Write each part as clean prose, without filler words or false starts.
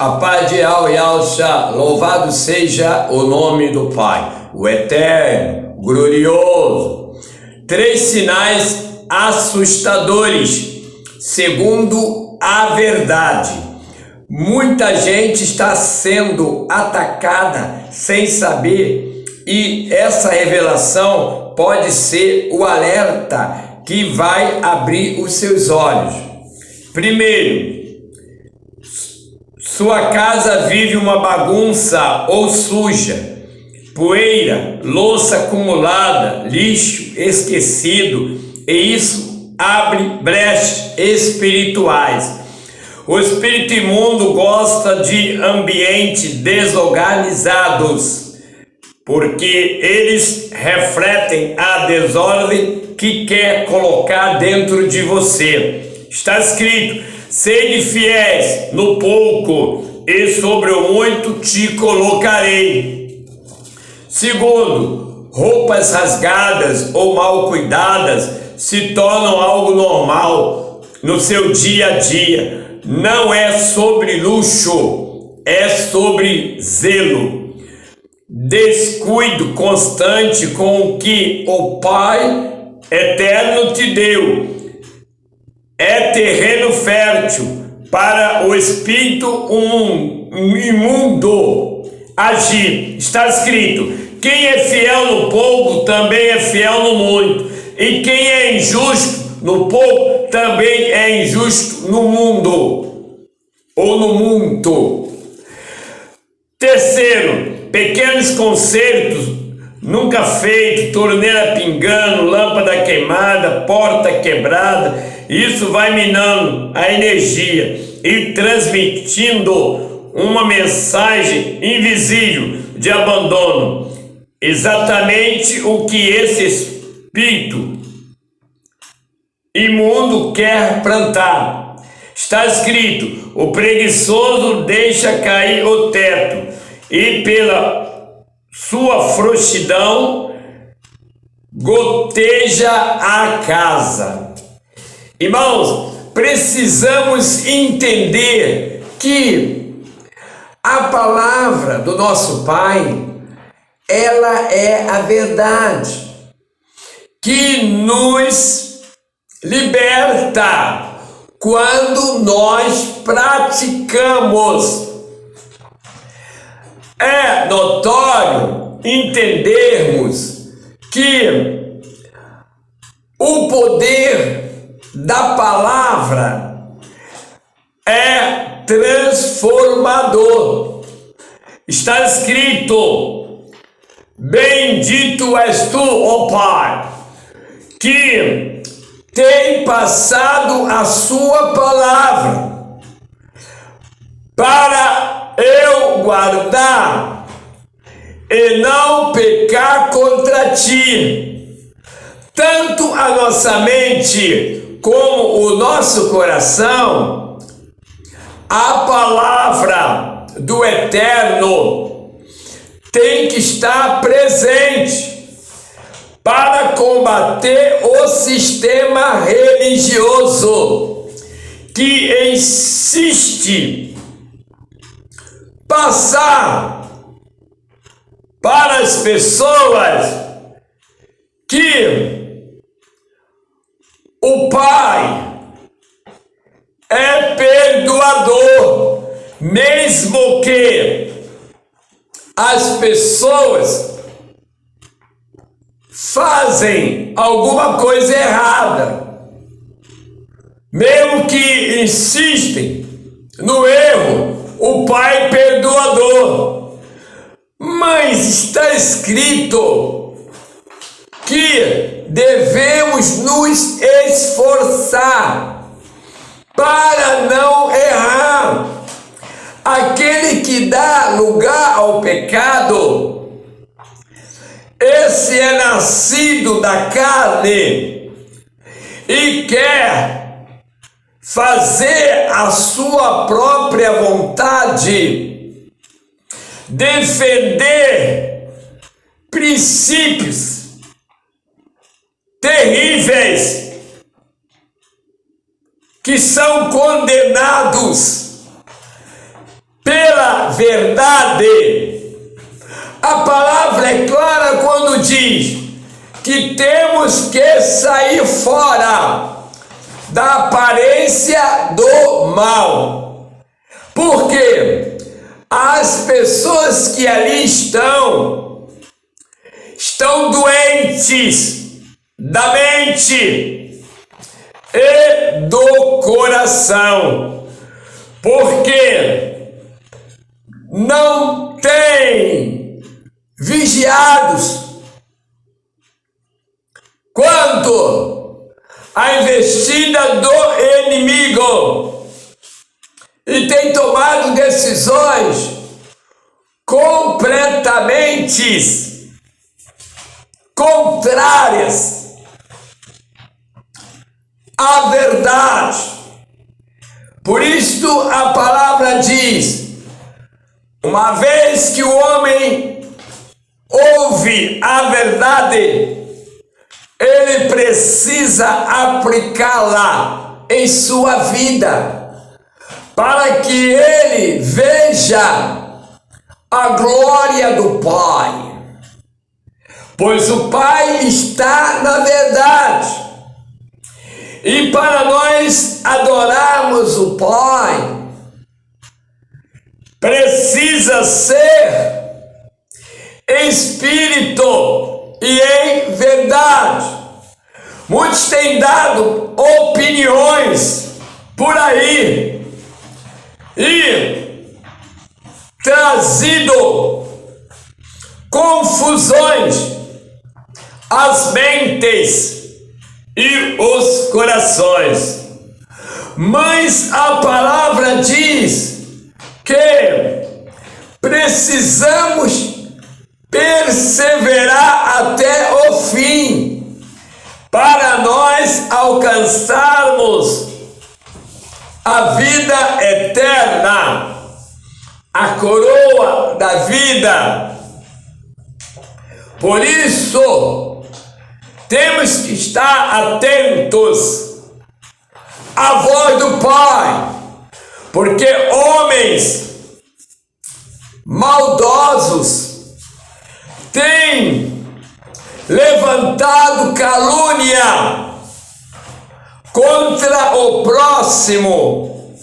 A paz de Yahshua, louvado seja o nome do Pai, o Eterno, glorioso. 3 sinais assustadores, segundo a verdade. Muita gente está sendo atacada sem saber, e essa revelação pode ser o alerta que vai abrir os seus olhos. Primeiro, sua casa vive uma bagunça ou suja, poeira, louça acumulada, lixo esquecido, e isso abre brechas espirituais. O espírito imundo gosta de ambientes desorganizados, porque eles refletem a desordem que quer colocar dentro de você. Está escrito: sede fiéis no pouco, e sobre o muito te colocarei. Segundo, roupas rasgadas ou mal cuidadas se tornam algo normal no seu dia a dia. Não é sobre luxo, é sobre zelo. Descuido constante com o que o Pai Eterno te deu é terreno fértil para o espírito imundo agir. Está escrito: quem é fiel no pouco também é fiel no muito, e quem é injusto no pouco também é injusto no mundo, ou no mundo. Terceiro, pequenos consertos nunca feitos, torneira pingando, lâmpada queimada, porta quebrada, isso vai minando a energia e transmitindo uma mensagem invisível de abandono. Exatamente o que esse espírito imundo quer plantar. Está escrito: o preguiçoso deixa cair o teto, e pela sua frouxidão goteja a casa. Irmãos, precisamos entender que a palavra do nosso Pai, ela é a verdade que nos liberta quando nós praticamos. É notório entendermos que o poder da palavra é transformador. Está escrito: bendito és tu, ó Pai, que tem passado a sua palavra para eu guardar e não pecar contra ti. Tanto a nossa mente como o nosso coração, a palavra do Eterno tem que estar presente para combater o sistema religioso que insiste passar para as pessoas que o Pai é perdoador, mesmo que as pessoas fazem alguma coisa errada, mesmo que insistem no erro, o Pai é perdoador. Mas está escrito que devemos nos esforçar para não errar. Aquele que dá lugar ao pecado, esse é nascido da carne e quer fazer a sua própria vontade, defender princípios terríveis que são condenados verdade. A palavra é clara quando diz que temos que sair fora da aparência do mal. Porque as pessoas que ali estão doentes da mente e do coração, porque não têm vigiados quanto à investida do inimigo e têm tomado decisões completamente contrárias à verdade. Por isto a palavra diz: uma vez que o homem ouve a verdade, ele precisa aplicá-la em sua vida, para que ele veja a glória do Pai. Pois o Pai está na verdade. E para nós adorarmos o Pai, precisa ser em espírito e em verdade. Muitos têm dado opiniões por aí e trazido confusões às mentes e os corações. Mas a palavra diz que precisamos perseverar até o fim para nós alcançarmos a vida eterna, a coroa da vida. Por isso, temos que estar atentos à voz do Pai, porque homens maldosos têm levantado calúnia contra o próximo.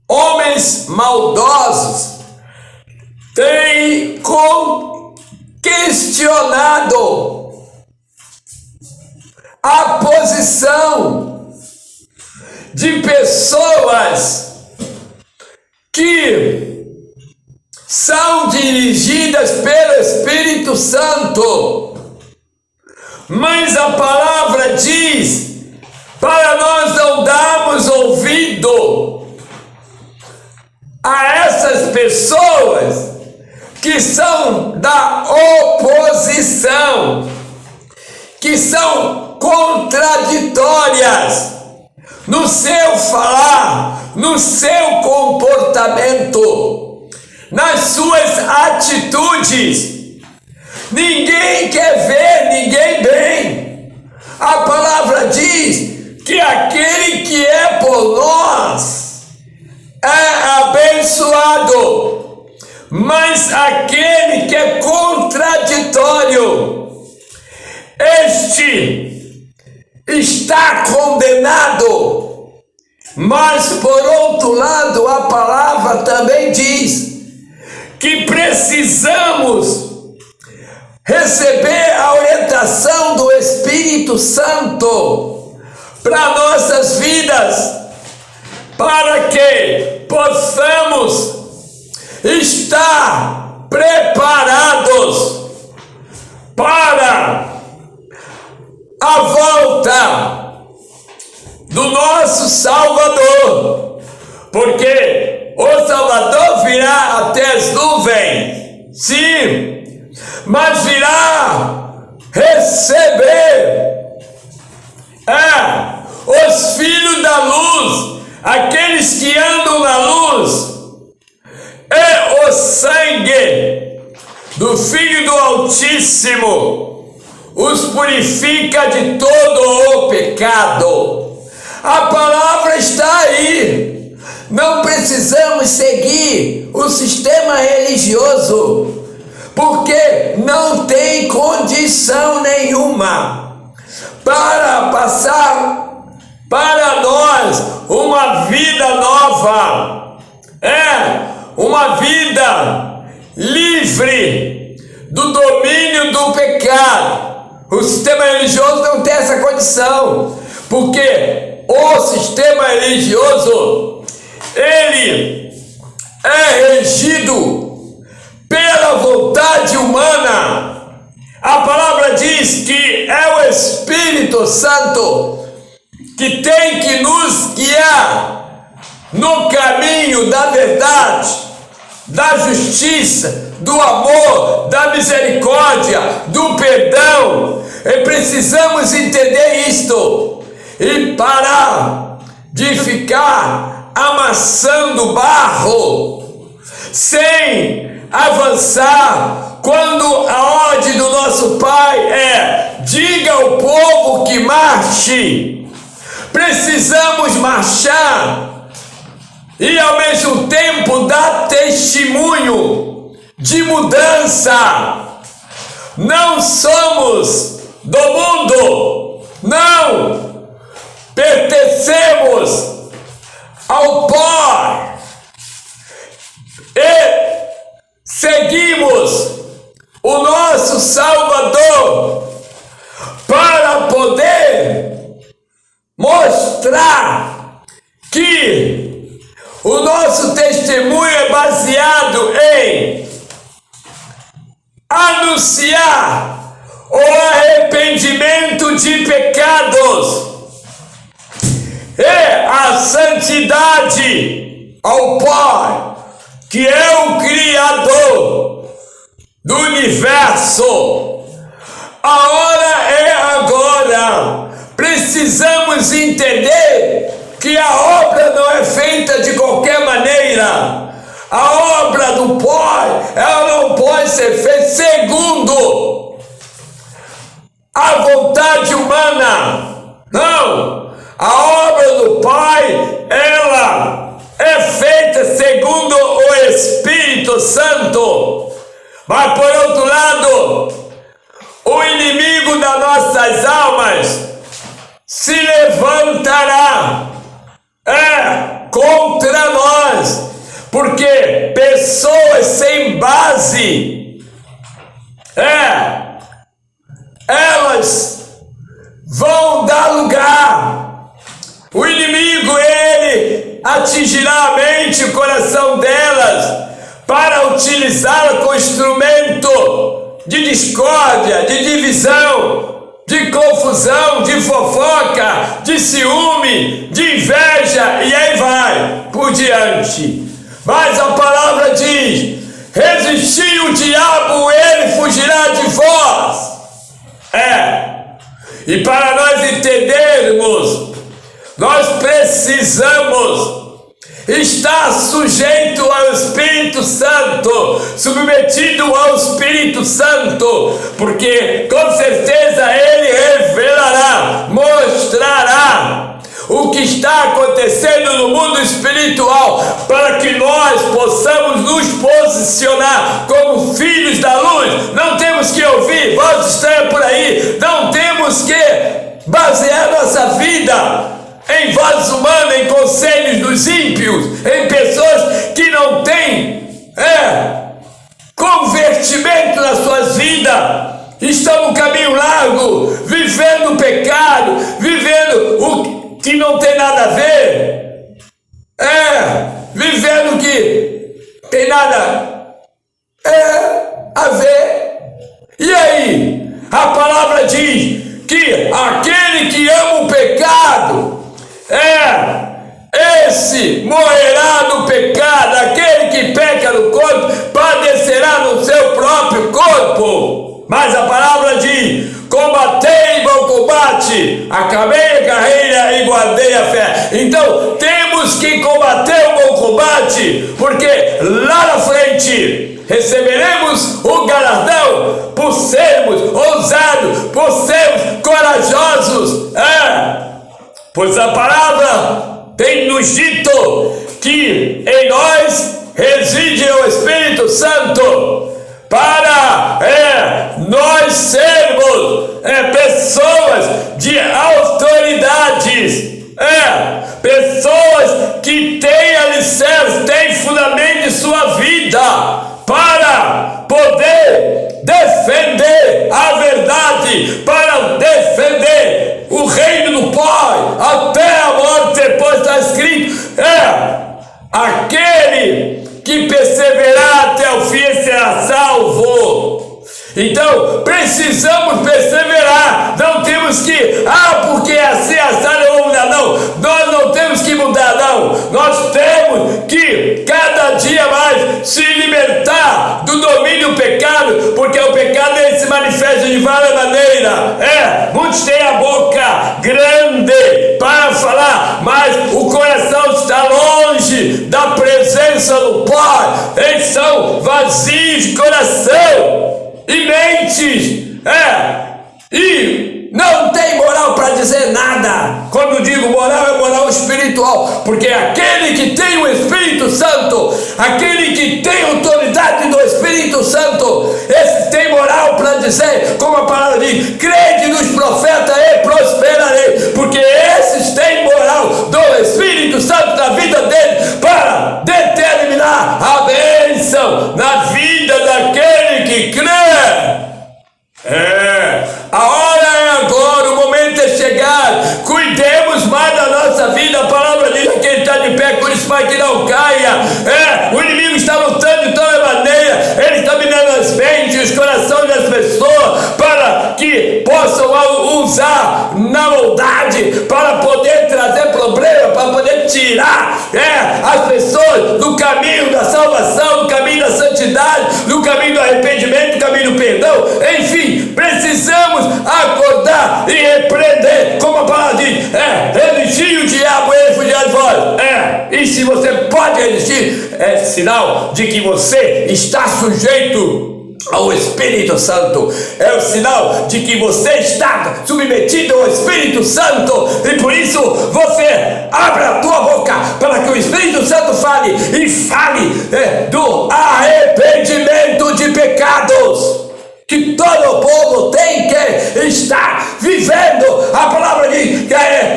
Homens maldosos têm questionado a posição de pessoas que são dirigidas pelo Espírito Santo. Mas a palavra diz para nós não darmos ouvido a essas pessoas que são da oposição, que são contraditórias no seu falar, no seu comportamento, nas suas atitudes. Ninguém quer ver ninguém bem. A palavra diz que aquele que é por nós é abençoado, mas aquele que é contraditório, este está condenado. Mas por outro lado, a palavra também diz que precisamos receber a orientação do Espírito Santo para nossas vidas, para que possamos estar preparados para a volta do nosso Salvador, porque o Salvador virá até as nuvens, sim, mas virá receber os filhos da luz, aqueles que andam na luz, e o sangue do Filho do Altíssimo os purifica de todo o pecado. A palavra está aí. Não precisamos precisamos seguir o sistema religioso, porque não tem condição nenhuma para passar para nós uma vida nova, uma vida livre do domínio do pecado. O sistema religioso não tem essa condição, porque o sistema religioso, ele é regido pela vontade humana. A palavra diz que é o Espírito Santo que tem que nos guiar no caminho da verdade, da justiça, do amor, da misericórdia, do perdão. E precisamos entender isto e parar de ficar amassando barro sem avançar, quando a ordem do nosso Pai é: diga ao povo que marche. Precisamos marchar e ao mesmo tempo dar testemunho de mudança. Não somos do mundo, não pertencemos ao pó e seguimos o nosso Salvador para poder mostrar que o nosso testemunho é baseado em anunciar o arrependimento de pecados e a santidade ao Pai, que é o Criador do universo. A hora é agora. Precisamos entender que a obra não é feita de qualquer maneira. A obra do Pai, ela não pode ser feita segundo a vontade humana. Não. A obra do Pai, ela é feita segundo o Espírito Santo. Mas por outro lado, o inimigo das nossas almas se levantará contra nós, porque pessoas sem base, elas vão dar lugar. O inimigo, ele atingirá a mente e o coração delas para utilizá-la como instrumento de discórdia, de divisão, de confusão, de fofoca, de ciúme, de inveja, e aí vai por diante. Mas a palavra diz: resisti o diabo, ele fugirá de vós. E para nós entendermos, nós precisamos estar sujeito ao Espírito Santo, submetido ao Espírito Santo, porque com certeza ele revelará, mostrará o que está acontecendo no mundo espiritual, para que nós possamos nos posicionar como filhos da luz. Não temos que ouvir voz estranha por aí, não temos que basear nossa vida em vozes humanas, em conselhos dos ímpios, em pessoas que não têm convertimento nas suas vidas, estão no caminho largo, vivendo o pecado, vivendo o que não tem nada a ver, vivendo o que tem nada a ver. E aí, a palavra diz que aquele que ama o pecado, esse morrerá no pecado. Aquele que peca no corpo padecerá no seu próprio corpo. Mas a palavra diz: combatei bom combate, acabei a carreira e guardei a fé. Então temos que combater o bom combate, porque lá na frente receberemos o galardão por sermos ousados, por sermos corajosos. Pois a palavra tem nos dito que em nós reside o Espírito Santo, para nós sermos pessoas de autoridades, pessoas que têm alicerce, têm fundamento em sua vida, para poder defender a verdade, para defender o reino do Pai até a morte. Depois está escrito: aquele que perseverar até o fim será salvo. Então precisamos perseverar. Não temos que, porque assim eu vou mudar. Não, nós não temos que mudar, não. Nós temos que cada dia mais se libertar do domínio do pecado, porque o pecado ele se manifesta de várias maneiras. Muitos têm a boca grande para falar, mas o coração está longe da presença do Pai. Eles são vazios de coração e mentes, e não tem moral para dizer nada. Quando digo moral, é moral espiritual, porque aquele que tem o Espírito Santo, aquele que tem autoridade do Espírito Santo, esse tem moral para dizer, como a palavra diz: crede nos profetas e prosperarei, porque esses têm moral do Espírito Santo na vida deles para determinar a bênção na vida daquele que crê. A hora é agora, o momento é chegar. Cuidemos mais da nossa vida. A palavra diz que ele está de pé, por isso para que não caia. O inimigo está lutando de toda maneira. Ele está minando as mentes, os corações das pessoas, para que possam usar na maldade, para poder trazer problema, para poder tirar as pessoas do caminho da salvação, do caminho da santidade, do caminho do arrependimento, do caminho do perdão. Enfim, precisamos acordar e repreender, como a palavra diz: resistir o diabo, ele fugirá de vós. E se você pode resistir, é sinal de que você está sujeito ao Espírito Santo, é o sinal de que você está submetido ao Espírito Santo, e por isso você abre a tua boca para que o Espírito Santo fale, e fale do arrependimento de pecados que todo o povo tem que estar vivendo. A palavra diz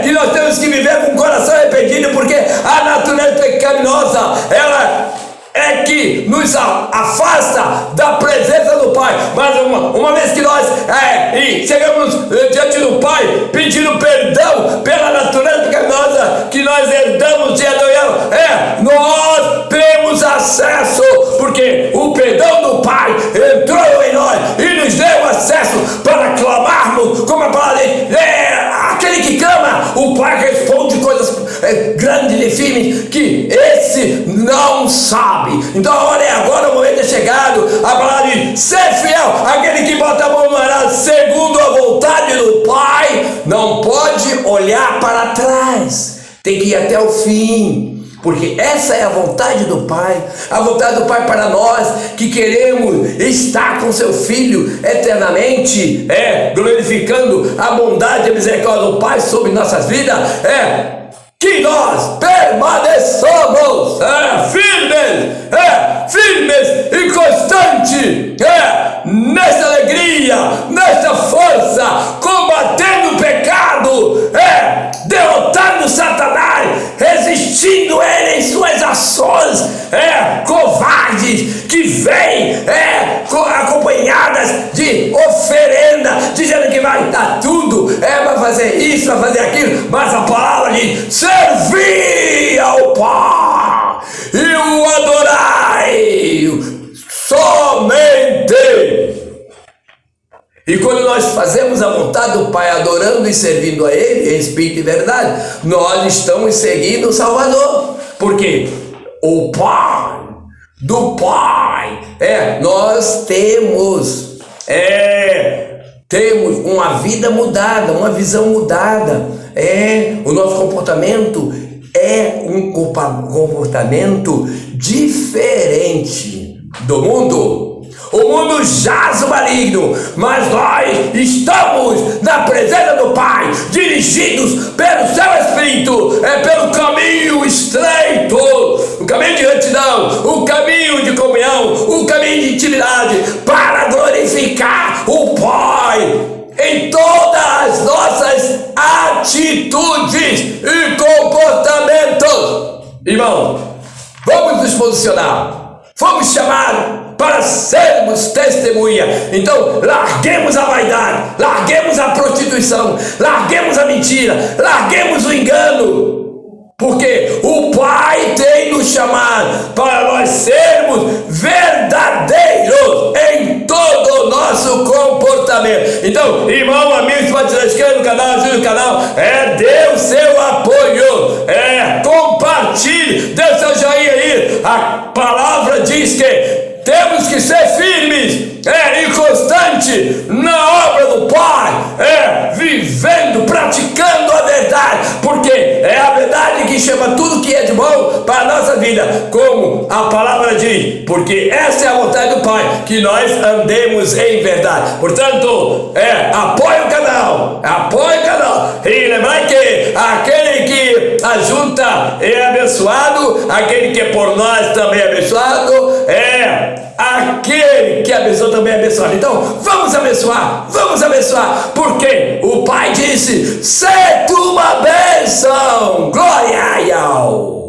que nós temos que viver com o coração arrependido, porque a natureza pecaminosa, ela é que nos afasta da presença do Pai. Mas uma vez que nós chegamos diante do Pai, pedindo perdão pela natureza pecaminosa que nós herdamos de Adão, nós temos acesso, porque o perdão do Pai entrou em nós e nos deu acesso para clamarmos, como a palavra diz, aquele que clama, o Pai responde coisas grandes e firmes que esse não sabe. Então a hora é agora, o momento é chegado. A palavra diz: ser fiel, aquele que bota a mão no arado segundo a vontade do Pai, não pode olhar para trás, tem que ir até o fim, porque essa é a vontade do Pai. A vontade do Pai para nós que queremos estar com seu Filho eternamente, glorificando a bondade e a misericórdia do Pai sobre nossas vidas, que nós permaneçamos firmes e constantes nessa alegria, nessa força, combatendo o pecado, derrotando Satanás, resistindo ele em suas ações covardes, que vêm acompanhadas de oferenda, dizendo que vai dar tudo, vai fazer isso, vai fazer aquilo, mas a palavra diz: servir ao Pai e o adorai somente. E quando nós fazemos a vontade do Pai, adorando e servindo a Ele em espírito e verdade, nós estamos seguindo o Salvador, porque o Pai do Pai, nós temos uma vida mudada, uma visão mudada, o nosso comportamento é um comportamento diferente do mundo. o mundo jaz o maligno, mas nós estamos na presença do Pai, dirigidos pelo seu Espírito, pelo caminho estreito, o caminho de retidão, o caminho de comunhão, o caminho de intimidade, para glorificar o Pai em todas as nossas atitudes e comportamentos. Irmão, vamos nos posicionar, vamos chamar para sermos testemunha. Então larguemos a vaidade, larguemos a prostituição, larguemos a mentira, larguemos o engano, porque o Pai tem nos chamado para nós sermos verdadeiros em todo o nosso comportamento. Então, irmão, amigo, pode se inscrever no canal, ajude o canal, dê o seu apoio, compartilhe, dê o seu joinha aí. A palavra diz que temos que ser firmes e constantes na obra do Pai, vivendo, praticando a verdade, porque é a verdade que chama tudo que é de bom para a nossa vida, como a palavra diz, porque essa é a vontade do Pai, que nós andemos em verdade. Portanto, apoie o canal, e lembrar que aquele que ajunta é abençoado, aquele que é por nós também é abençoado, aquele que abençoa também é abençoado. Então vamos abençoar, porque o Pai disse: sê tu uma bênção. Glória a Deus.